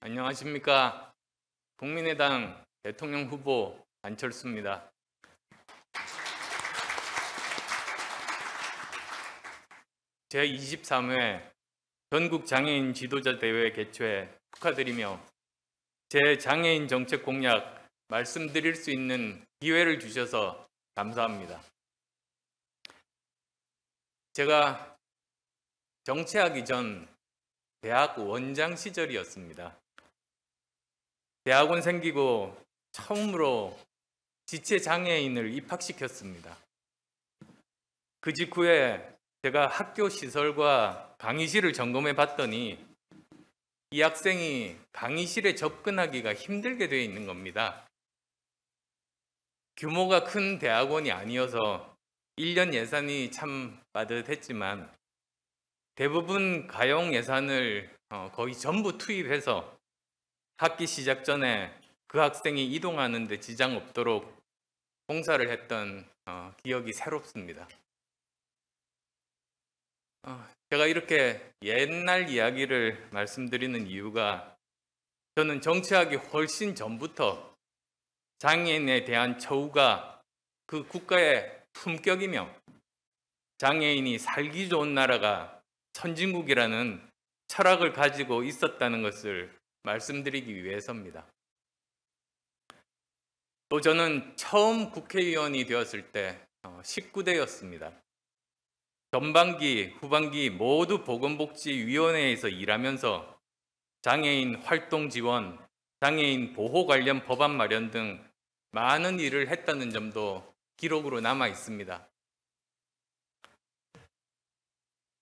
안녕하십니까. 국민의당 대통령 후보 안철수입니다. 제23회 전국장애인 지도자 대회 개최 축하드리며 제 장애인 정책 공약 말씀드릴 수 있는 기회를 주셔서 감사합니다. 제가 정치하기 전 대학 원장 시절이었습니다. 대학원 생기고 처음으로 지체장애인을 입학시켰습니다. 그 직후에 제가 학교 시설과 강의실을 점검해 봤더니 이 학생이 강의실에 접근하기가 힘들게 되어 있는 겁니다. 규모가 큰 대학원이 아니어서 1년 예산이 참 빠듯했지만 대부분 가용 예산을 거의 전부 투입해서 학기 시작 전에 그 학생이 이동하는 데 지장 없도록 봉사를 했던 기억이 새롭습니다. 제가 이렇게 옛날 이야기를 말씀드리는 이유가 저는 정치하기 훨씬 전부터 장애인에 대한 처우가 그 국가의 품격이며 장애인이 살기 좋은 나라가 선진국이라는 철학을 가지고 있었다는 것을 말씀드리기 위해서입니다. 또 저는 처음 국회의원이 되었을 때 19대였습니다. 전반기, 후반기 모두 보건복지위원회에서 일하면서 장애인 활동 지원, 장애인 보호 관련 법안 마련 등 많은 일을 했다는 점도 기록으로 남아 있습니다.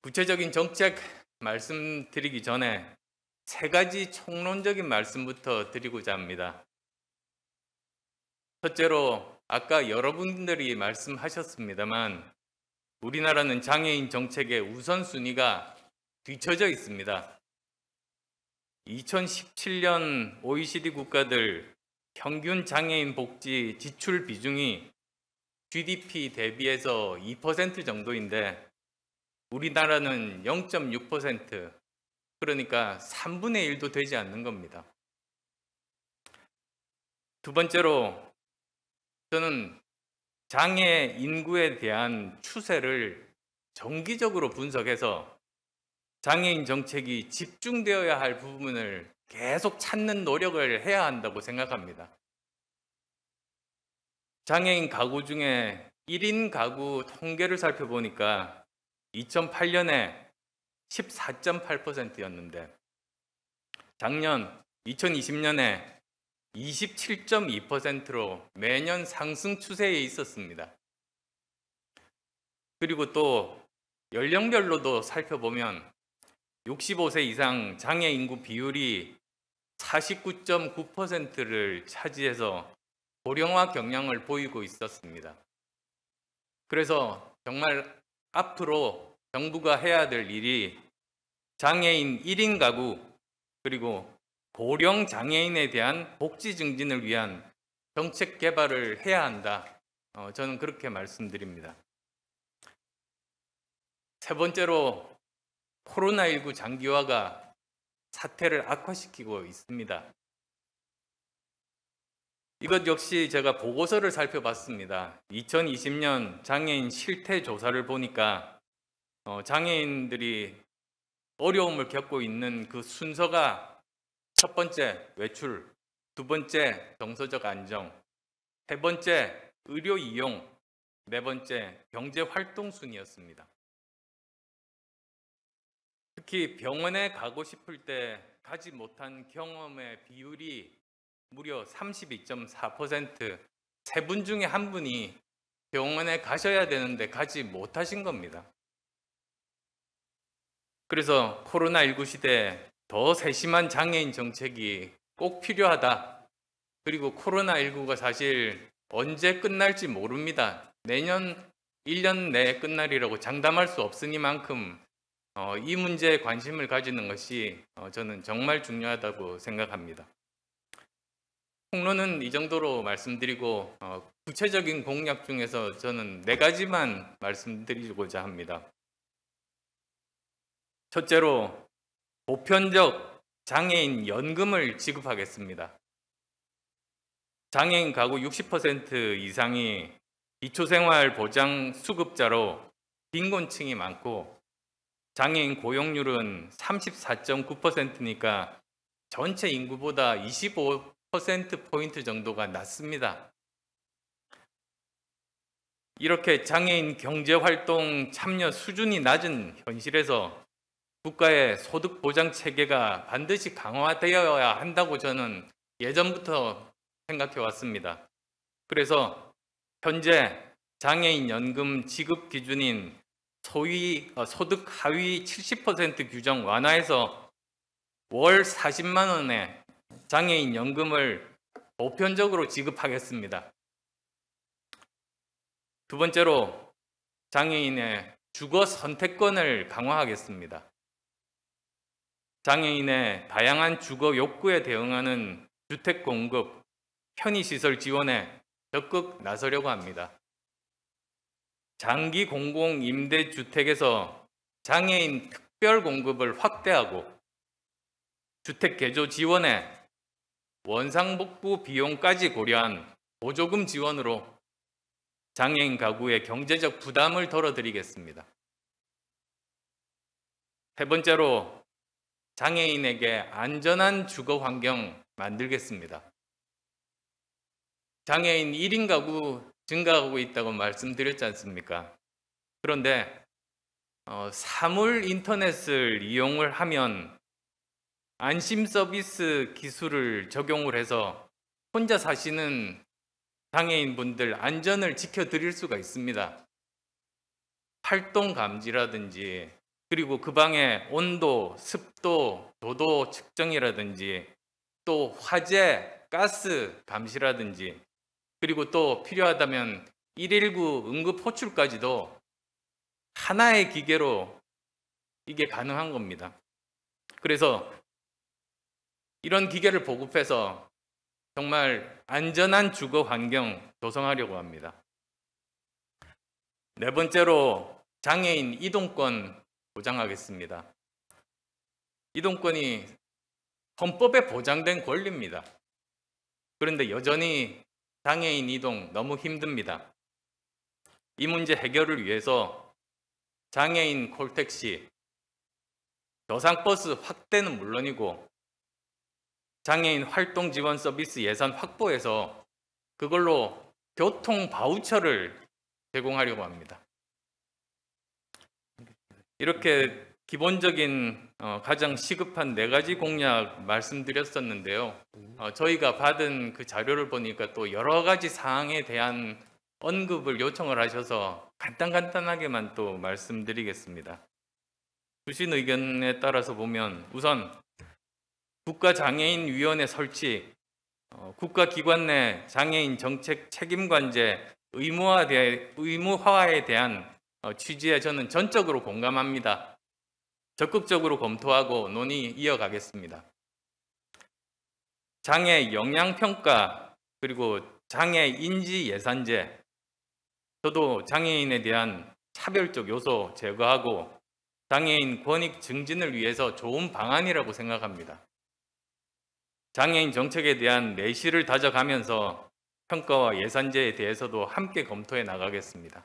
구체적인 정책 말씀드리기 전에 세 가지 총론적인 말씀부터 드리고자 합니다. 첫째로 아까 여러분들이 말씀하셨습니다만 우리나라는 장애인 정책의 우선순위가 뒤처져 있습니다. 2017년 OECD 국가들 평균 장애인 복지 지출 비중이 GDP 대비해서 2% 정도인데 우리나라는 0.6%, 그러니까 3분의 1도 되지 않는 겁니다. 두 번째로 저는 장애 인구에 대한 추세를 정기적으로 분석해서 장애인 정책이 집중되어야 할 부분을 계속 찾는 노력을 해야 한다고 생각합니다. 장애인 가구 중에 1인 가구 통계를 살펴보니까 2008년에 14.8%였는데 작년 2020년에 27.2%로 매년 상승 추세에 있었습니다. 그리고 또 연령별로도 살펴보면 65세 이상 장애 인구 비율이 49.9%를 차지해서 고령화 경향을 보이고 있었습니다. 그래서 정말 앞으로 정부가 해야 될 일이 장애인 1인 가구 그리고 고령 장애인에 대한 복지 증진을 위한 정책 개발을 해야 한다. 저는 그렇게 말씀드립니다. 세 번째로 코로나19 장기화가 사태를 악화시키고 있습니다. 이것 역시 제가 보고서를 살펴봤습니다. 2020년 장애인 실태 조사를 보니까 장애인들이 어려움을 겪고 있는 그 순서가 첫 번째 외출, 두 번째 정서적 안정, 세 번째 의료 이용, 네 번째 경제 활동 순이었습니다. 특히 병원에 가고 싶을 때 가지 못한 경험의 비율이 무려 32.4%, 세 분 중에 한 분이 병원에 가셔야 되는데 가지 못하신 겁니다. 그래서 코로나19 시대에 더 세심한 장애인 정책이 꼭 필요하다. 그리고 코로나19가 사실 언제 끝날지 모릅니다. 내년 1년 내에 끝날이라고 장담할 수 없으니만큼 이 문제에 관심을 가지는 것이 저는 정말 중요하다고 생각합니다. 폭로는 이 정도로 말씀드리고 구체적인 공약 중에서 저는 네 가지만 말씀드리고자 합니다. 첫째로 보편적 장애인 연금을 지급하겠습니다. 장애인 가구 60% 이상이 기초생활보장 수급자로 빈곤층이 많고 장애인 고용률은 34.9%니까 전체 인구보다 25%포인트 정도가 낮습니다. 이렇게 장애인 경제활동 참여 수준이 낮은 현실에서 국가의 소득보장 체계가 반드시 강화되어야 한다고 저는 예전부터 생각해 왔습니다. 그래서 현재 장애인 연금 지급 기준인 소위 소득 하위 70% 규정 완화해서 월 40만 원의 장애인 연금을 보편적으로 지급하겠습니다. 두 번째로 장애인의 주거 선택권을 강화하겠습니다. 장애인의 다양한 주거 욕구에 대응하는 주택 공급, 편의시설 지원에 적극 나서려고 합니다. 장기 공공 임대주택에서 장애인 특별 공급을 확대하고 주택 개조 지원에 원상복구 비용까지 고려한 보조금 지원으로 장애인 가구의 경제적 부담을 덜어드리겠습니다. 세 번째로 장애인에게 안전한 주거 환경 만들겠습니다. 장애인 1인 가구 증가하고 있다고 말씀드렸지 않습니까? 그런데 사물 인터넷을 이용을 하면 안심 서비스 기술을 적용을 해서 혼자 사시는 장애인분들 안전을 지켜드릴 수가 있습니다. 활동 감지라든지 그리고 그 방의 온도, 습도, 도도 측정이라든지 또 화재, 가스 감시라든지 그리고 또 필요하다면 119 응급 호출까지도 하나의 기계로 이게 가능한 겁니다. 그래서 이런 기계를 보급해서 정말 안전한 주거 환경 조성하려고 합니다. 네 번째로 장애인 이동권 보장하겠습니다. 이동권이 헌법에 보장된 권리입니다. 그런데 여전히 장애인 이동 너무 힘듭니다. 이 문제 해결을 위해서 장애인 콜택시, 저상버스 확대는 물론이고 장애인 활동 지원 서비스 예산 확보해서 그걸로 교통 바우처를 제공하려고 합니다. 이렇게 기본적인 가장 시급한 4가지 공약 말씀드렸었는데요. 저희가 받은 그 자료를 보니까 또 여러 가지 사항에 대한 언급을 요청을 하셔서 간단하게만 또 말씀드리겠습니다. 주신 의견에 따라서 보면 우선 국가장애인위원회 설치, 국가기관 내 장애인 정책 책임관제 의무화에 대한 취지에 저는 전적으로 공감합니다. 적극적으로 검토하고 논의 이어가겠습니다. 장애 영향평가 그리고 장애 인지 예산제, 저도 장애인에 대한 차별적 요소 제거하고 장애인 권익 증진을 위해서 좋은 방안이라고 생각합니다. 장애인 정책에 대한 내실을 다져가면서 평가와 예산제에 대해서도 함께 검토해 나가겠습니다.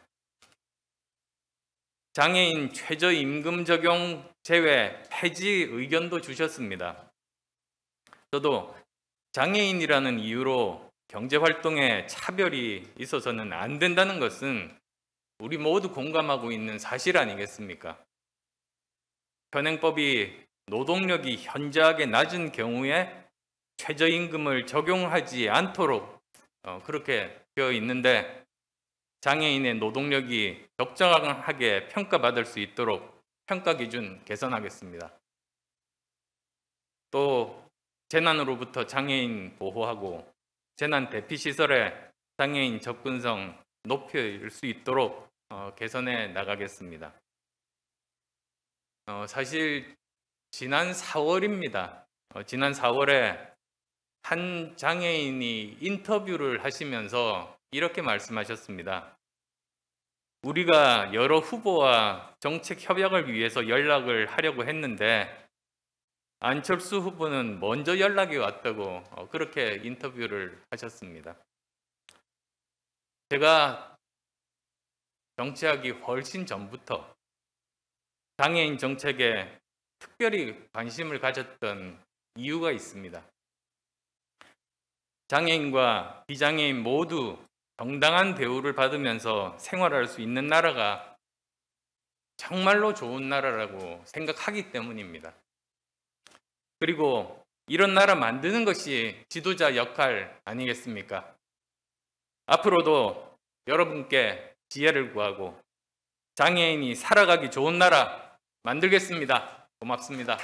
장애인 최저임금 적용 제외 폐지 의견도 주셨습니다. 저도 장애인이라는 이유로 경제활동에 차별이 있어서는 안 된다는 것은 우리 모두 공감하고 있는 사실 아니겠습니까? 현행법이 노동력이 현저하게 낮은 경우에 최저임금을 적용하지 않도록 그렇게 되어 있는데 장애인의 노동력이 적정하게 평가받을 수 있도록 평가 기준 개선하겠습니다. 또 재난으로부터 장애인 보호하고 재난 대피 시설에 장애인 접근성 높일 수 있도록 개선해 나가겠습니다. 사실 지난 4월입니다. 지난 4월에 한 장애인이 인터뷰를 하시면서 이렇게 말씀하셨습니다. 우리가 여러 후보와 정책 협약을 위해서 연락을 하려고 했는데 안철수 후보는 먼저 연락이 왔다고 그렇게 인터뷰를 하셨습니다. 제가 정치하기 훨씬 전부터 장애인 정책에 특별히 관심을 가졌던 이유가 있습니다. 장애인과 비장애인 모두 정당한 대우를 받으면서 생활할 수 있는 나라가 정말로 좋은 나라라고 생각하기 때문입니다. 그리고 이런 나라 만드는 것이 지도자 역할 아니겠습니까? 앞으로도 여러분께 지혜를 구하고 장애인이 살아가기 좋은 나라 만들겠습니다. 고맙습니다.